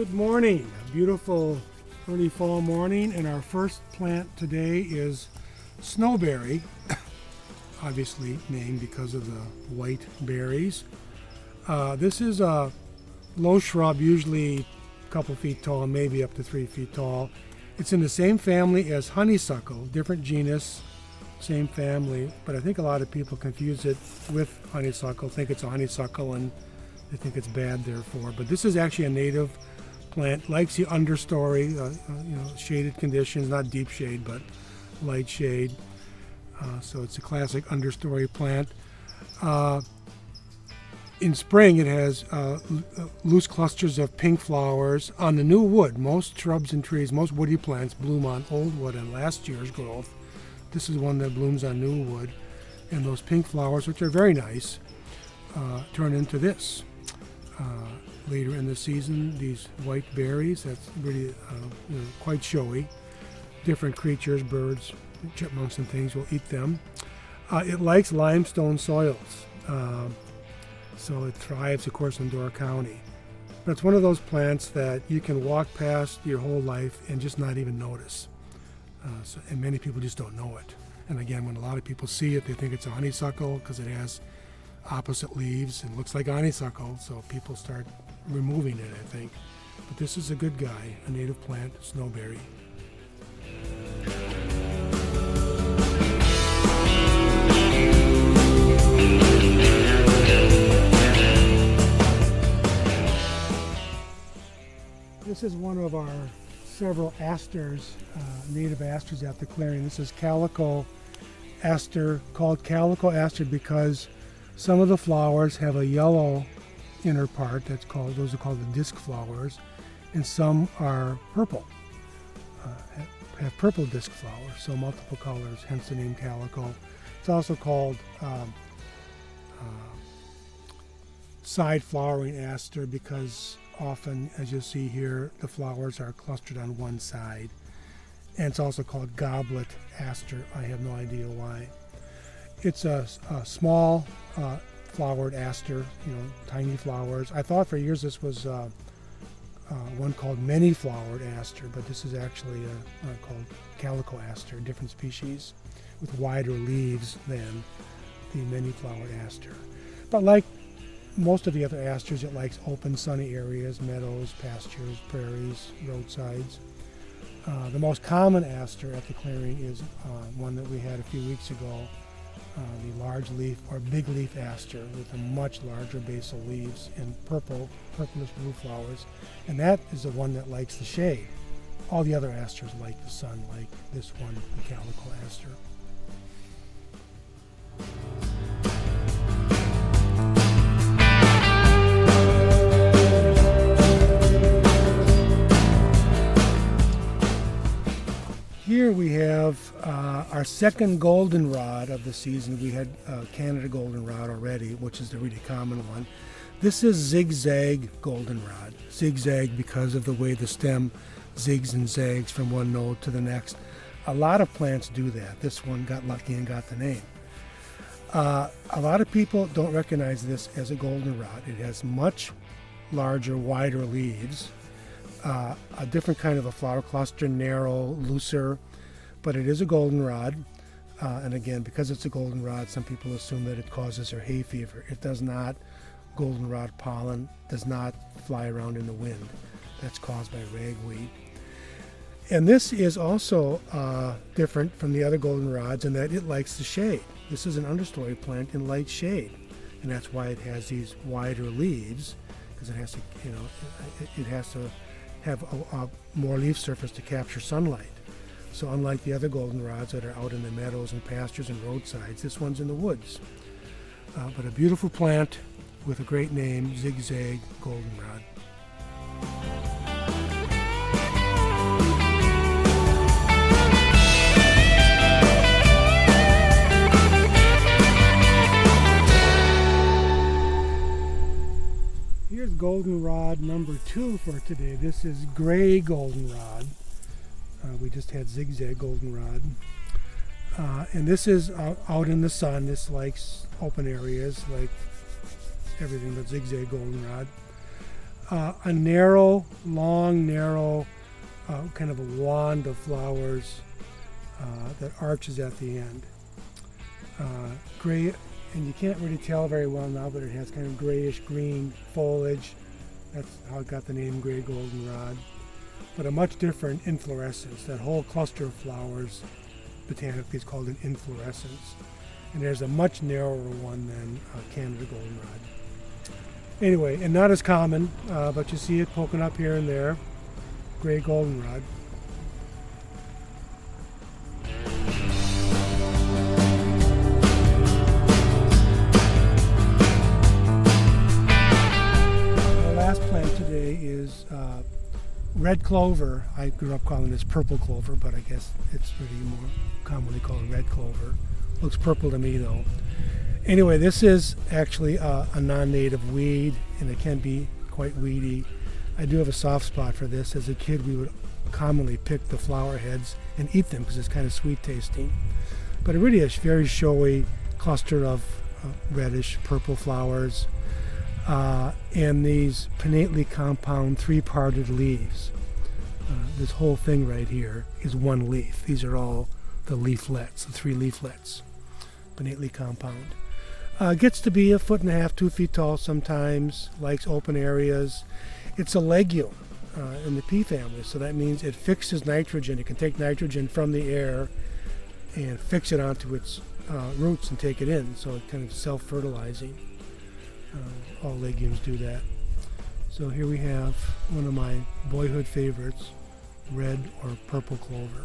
Good morning. A beautiful early fall morning, and our first plant today is Snowberry, obviously named because of the white berries. This is a low shrub, usually a couple feet tall, maybe up to 3 feet tall. It's in the same family as honeysuckle, different genus, same family, but I think a lot of people confuse it with honeysuckle, think it's a honeysuckle, and they think it's bad therefore. But this is actually a native plant, likes the understory, shaded conditions, not deep shade, but light shade. So it's a classic understory plant. In spring, it has loose clusters of pink flowers on the new wood. Most shrubs and trees, most woody plants bloom on old wood and last year's growth. This is one that blooms on new wood. And those pink flowers, which are very nice, turn into this. Later in the season, these white berries, that's really quite showy. Different creatures, birds, chipmunks and things will eat them. It likes limestone soils. So it thrives, of course, in Door County. But it's one of those plants that you can walk past your whole life and just not even notice. And many people just don't know it. And again, when a lot of people see it, they think it's a honeysuckle because it has opposite leaves and looks like honeysuckle. So people start removing it, I think. But this is a good guy, a native plant, Snowberry. This is one of our several asters, native asters at the clearing. This is Calico Aster, called Calico Aster because some of the flowers have a yellow inner part. Those are called the disc flowers, and some are purple, have purple disc flowers, so multiple colors, hence the name Calico. It's also called side flowering aster because often, as you'll see here, the flowers are clustered on one side. And it's also called goblet aster. I have no idea why. It's a small flowered aster, tiny flowers. I thought for years this was one called many-flowered aster, but this is actually called Calico Aster, a different species with wider leaves than the many-flowered aster. But like most of the other asters, it likes open, sunny areas, meadows, pastures, prairies, roadsides. The most common aster at the clearing is one that we had a few weeks ago, the large leaf or big leaf aster with a much larger basal leaves and purplish blue flowers. And that is the one that likes the shade. All the other asters like the sun, like this one, the Calico Aster. Here we have our second goldenrod of the season. We had Canada goldenrod already, which is the really common one. This is Zigzag Goldenrod. Zigzag because of the way the stem zigs and zags from one node to the next. A lot of plants do that. This one got lucky and got the name. A lot of people don't recognize this as a goldenrod. It has much larger, wider leaves. A different kind of a flower cluster, narrow, looser, but it is a goldenrod. And again, because it's a goldenrod, some people assume that it causes her hay fever. It does not. Goldenrod pollen does not fly around in the wind. That's caused by ragweed. And this is also different from the other goldenrods in that it likes the shade. This is an understory plant in light shade, and that's why it has these wider leaves, because it has to have a more leaf surface to capture sunlight. So unlike the other goldenrods that are out in the meadows and pastures and roadsides, this one's in the woods. But a beautiful plant with a great name, Zigzag Goldenrod. Here's goldenrod number 2 for today. This is gray goldenrod. We just had Zigzag Goldenrod. And this is out in the sun. This likes open areas like everything but Zigzag Goldenrod. a narrow, long, narrow, kind of a wand of flowers that arches at the end. Gray, and you can't really tell very well now, but it has kind of grayish green foliage. That's how it got the name gray goldenrod. But a much different inflorescence. That whole cluster of flowers botanically is called an inflorescence. And there's a much narrower one than Canada goldenrod. Anyway, and not as common, but you see it poking up here and there. Gray goldenrod. Our last plant today is red clover. I grew up calling this purple clover, but I guess it's really more commonly called red clover. Looks purple to me though. Anyway, this is actually a non-native weed, and it can be quite weedy. I do have a soft spot for this. As a kid, we would commonly pick the flower heads and eat them because it's kind of sweet tasting. But it really is a very showy cluster of reddish purple flowers, and these pinnately compound three-parted leaves. This whole thing right here is one leaf. These are all the leaflets, the three leaflets, pinnately compound. Gets to be 1.5 feet, 2 feet tall sometimes, likes open areas. It's a legume in the pea family, so that means it fixes nitrogen. It can take nitrogen from the air and fix it onto its roots and take it in, so it's kind of self-fertilizing. All legumes do that. So here we have one of my boyhood favorites, red or purple clover.